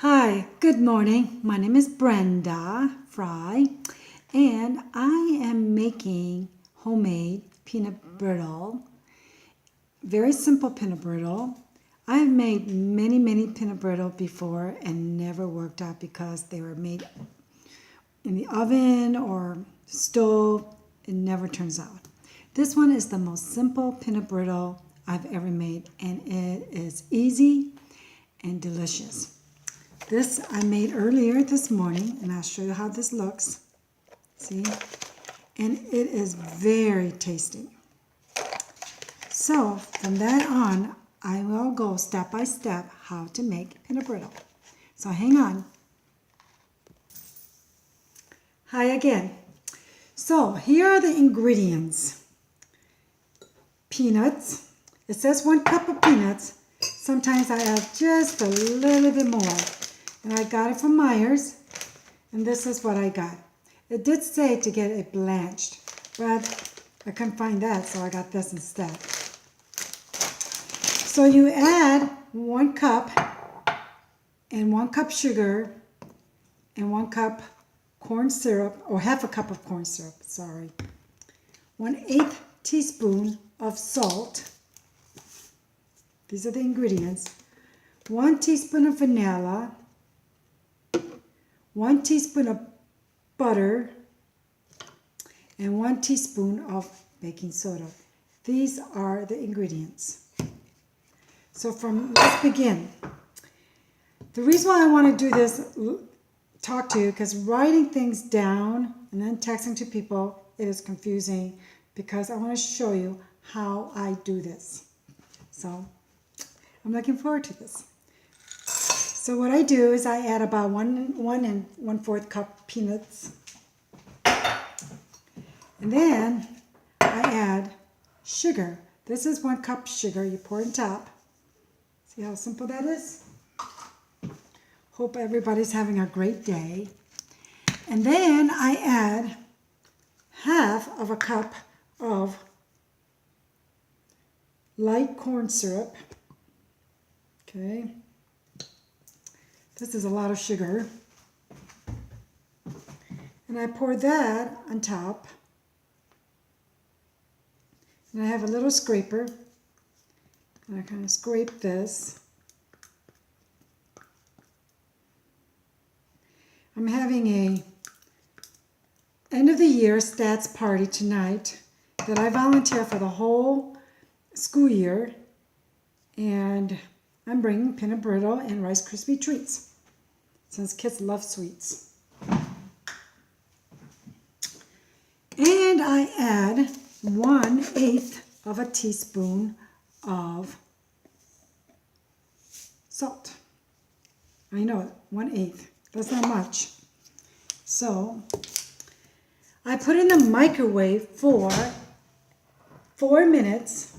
Hi, good morning. My name is Brenda Fry, and I am making homemade peanut brittle. Very simple peanut brittle. I have made many peanut brittle before and never worked out because they were made in the oven or stove. It never turns out. This one is the most simple peanut brittle I've ever made, and it is easy and delicious. This I made earlier this morning, and I'll show you how this looks. See? And it is very tasty. So from that on, I will go step by step how to make peanut brittle. So hang on. Hi again. So here are the ingredients. Peanuts. It says 1 cup of peanuts. Sometimes I add just a little bit more. And I got it from Myers, and this is what I got. It did say to get it blanched, but I couldn't find that, so I got this instead. So you add 1 cup and 1 cup sugar and 1 cup corn syrup, or half a cup of corn syrup, sorry. 1/8 teaspoon of salt. These are the ingredients. 1 teaspoon of vanilla. 1 teaspoon of butter, and 1 teaspoon of baking soda. These are the ingredients. So let's begin. The reason why I want to do this, talk to you, because writing things down and then texting to people, it is confusing because I want to show you how I do this. So I'm looking forward to this. So what I do is I add about 1 1/4 cup peanuts. And then I add sugar. This is 1 cup sugar. You pour on top. See how simple that is? Hope everybody's having a great day. And then I add half of a cup of light corn syrup. Okay. This is a lot of sugar. And I pour that on top. And I have a little scraper. And I kind of scrape this. I'm having a end of the year stats party tonight that I volunteer for the whole school year. And I'm bringing peanut brittle and Rice Krispie treats, since kids love sweets. And I add 1/8 of a teaspoon of salt. I know, 1/8. That's not much. So I put in the microwave for 4 minutes.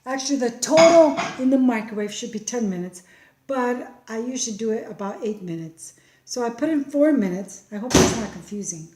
Actually, the total in the microwave should be 10 minutes, but I usually do it about 8 minutes. So I put in 4 minutes. I hope that's not confusing.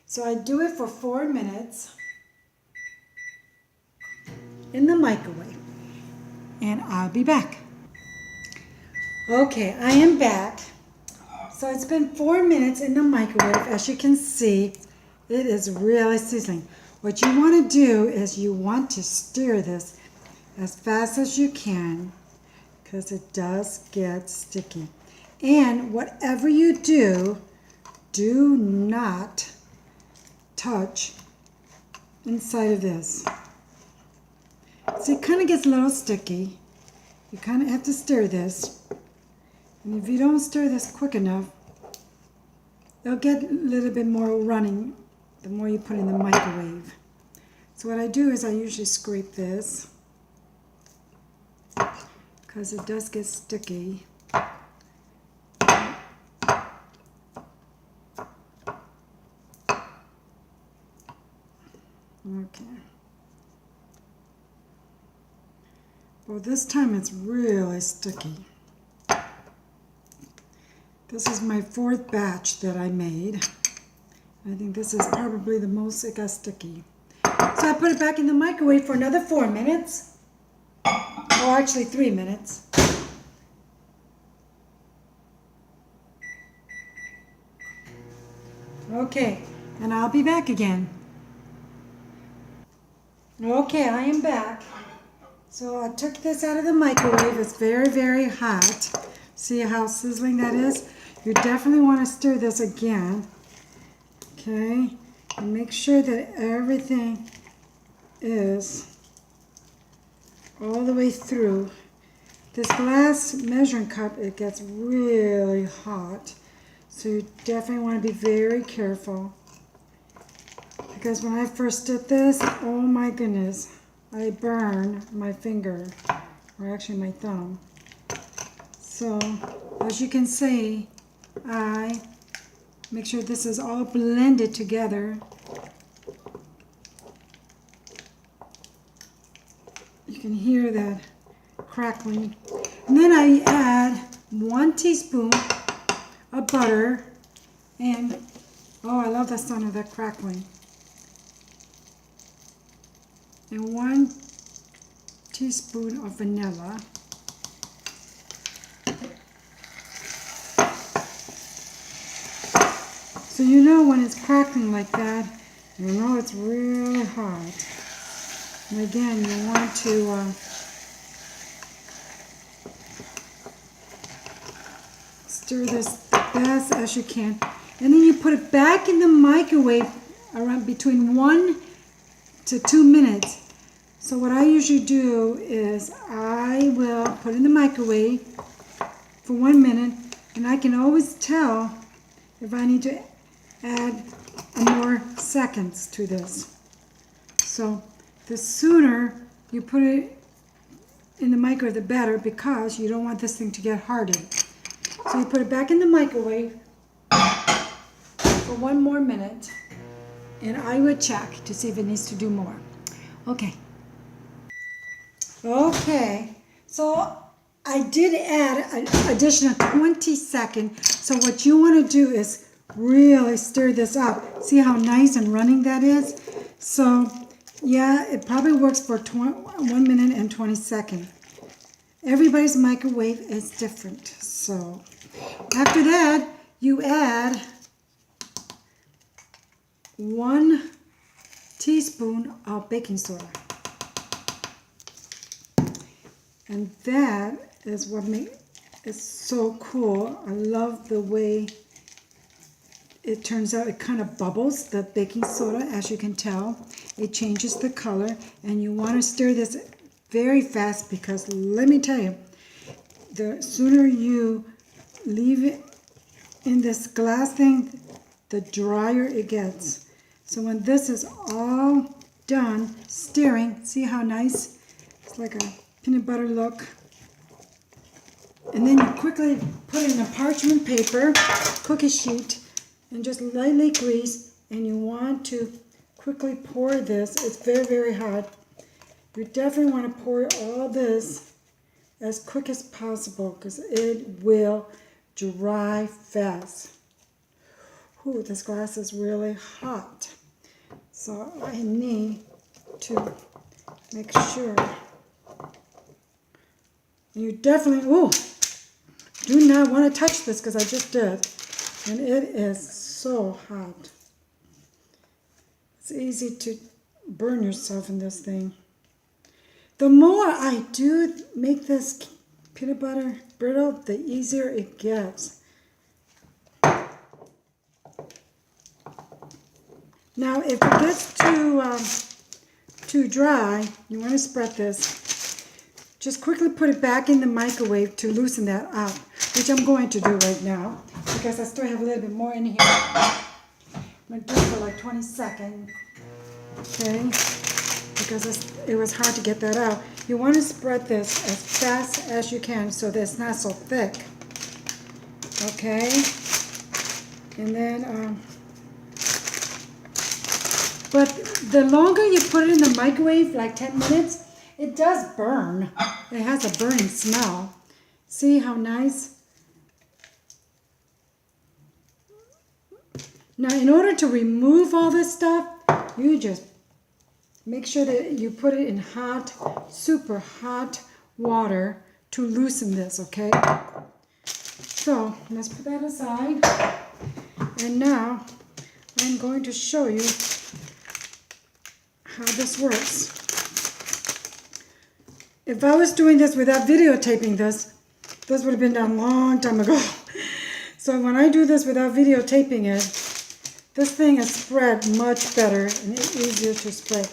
So I do it for 4 minutes in the microwave, and I'll be back. Okay, I am back. So it's been 4 minutes in the microwave. As you can see, it is really sizzling. What you want to do is you want to stir this as fast as you can, because it does get sticky. And whatever you do, do not touch inside of this. So it kind of gets a little sticky. You kind of have to stir this. And if you don't stir this quick enough, it'll get a little bit more running the more you put in the microwave. So what I do is I usually scrape this, because it does get sticky. Okay. Well, this time it's really sticky. This is my 4th batch that I made. I think this is probably the most it got sticky. So I put it back in the microwave for another 4 minutes. Or actually 3 minutes. Okay, and I'll be back again. Okay, I am back. So I took this out of the microwave. It's very, very hot. See how sizzling that is? You definitely want to stir this again. Okay, and make sure that everything is all the way through. This glass measuring cup, it gets really hot. So you definitely want to be very careful. Because when I first did this, oh my goodness, I burned my finger, or actually my thumb. So, as you can see, I make sure this is all blended together. You can hear that crackling. And then I add 1 teaspoon of butter and, oh, I love the sound of that crackling. And 1 teaspoon of vanilla. So you know when it's crackling like that, you know it's really hot. And again, you want to stir this the best as you can. And then you put it back in the microwave around between 1 to 2 minutes. So what I usually do is I will put it in the microwave for 1 minute, and I can always tell if I need to add more seconds to this. So the sooner you put it in the microwave, the better, because you don't want this thing to get hardened. So you put it back in the microwave for 1 more minute, and I would check to see if it needs to do more. Okay. Okay, so I did add an additional 20 seconds. So what you want to do is really stir this up. See how nice and running that is? So yeah, it probably works for 1 minute and 20 seconds. Everybody's microwave is different. So after that, you add 1 teaspoon of baking soda. And that is what makes it so cool. I love the way it turns out. It kind of bubbles, the baking soda, as you can tell. It changes the color, and you want to stir this very fast because let me tell you, the sooner you leave it in this glass thing, the drier it gets. So when this is all done stirring, see how nice? It's like a peanut butter look. And then you quickly put it in a parchment paper, cookie sheet, and just lightly grease, and you want to quickly pour this. It's very, very hot. You definitely want to pour all this as quick as possible because it will dry fast. Ooh, this glass is really hot. So I need to make sure. You definitely, do not want to touch this because I just did. And it is so hot. It's easy to burn yourself in this thing. The more I do make this peanut butter brittle, the easier it gets. Now, if it gets too dry, you want to spread this. Just quickly put it back in the microwave to loosen that up, which I'm going to do right now because I still have a little bit more in here. I'm going to do it for like 20 seconds, okay? Because it was hard to get that out. You want to spread this as fast as you can so that it's not so thick, okay? And then, but the longer you put it in the microwave, like 10 minutes, it does burn. It has a burning smell. See how nice? Now, in order to remove all this stuff, you just make sure that you put it in hot, super hot water to loosen this, okay? So, let's put that aside. And now, I'm going to show you how this works. If I was doing this without videotaping this would have been done a long time ago. So when I do this without videotaping it, this thing is spread much better and easier to spread.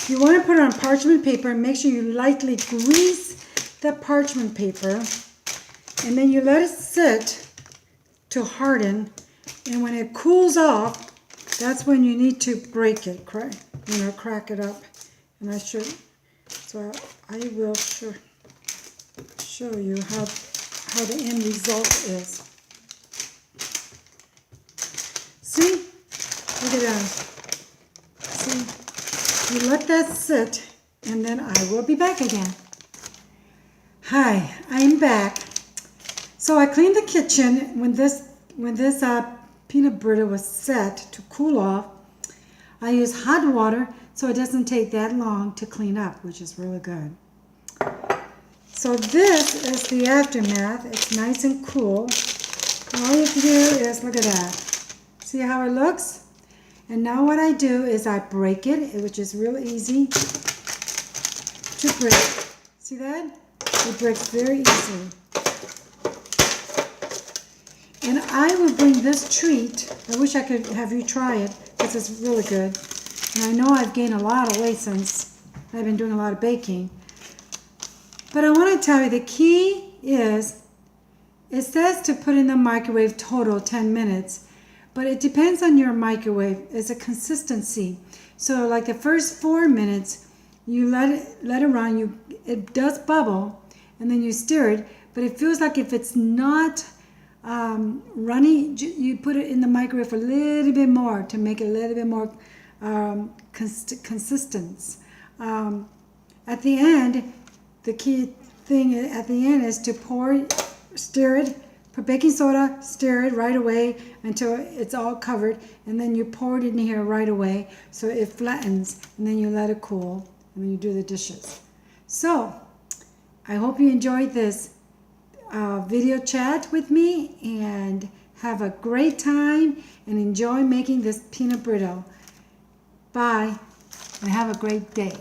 You want to put it on parchment paper and make sure you lightly grease the parchment paper, and then you let it sit to harden, and when it cools off, that's when you need to break it, crack it up. And I will show you how the end result is. See? Look at that. See? You let that sit, and then I will be back again. Hi, I'm back. So I cleaned the kitchen when this peanut brittle was set to cool off. I use hot water so it doesn't take that long to clean up, which is really good. So this is the aftermath. It's nice and cool. All you have to do is look at that. See how it looks? And now what I do is I break it, which is real easy to break. See that? It breaks very easily. And I will bring this treat. I wish I could have you try it because it's really good. And I know I've gained a lot of weight since I've been doing a lot of baking. But I want to tell you the key is, it says to put in the microwave total 10 minutes. But it depends on your microwave. It's a consistency. So like the first 4 minutes, you let it run. It does bubble, and then you stir it. But it feels like if it's not runny, you put it in the microwave for a little bit more to make it a little bit more consistent. At the end, the key thing at the end is to stir it. Put baking soda, stir it right away until it's all covered, and then you pour it in here right away so it flattens, and then you let it cool, and then you do the dishes. So, I hope you enjoyed this video chat with me, and have a great time, and enjoy making this peanut brittle. Bye, and have a great day.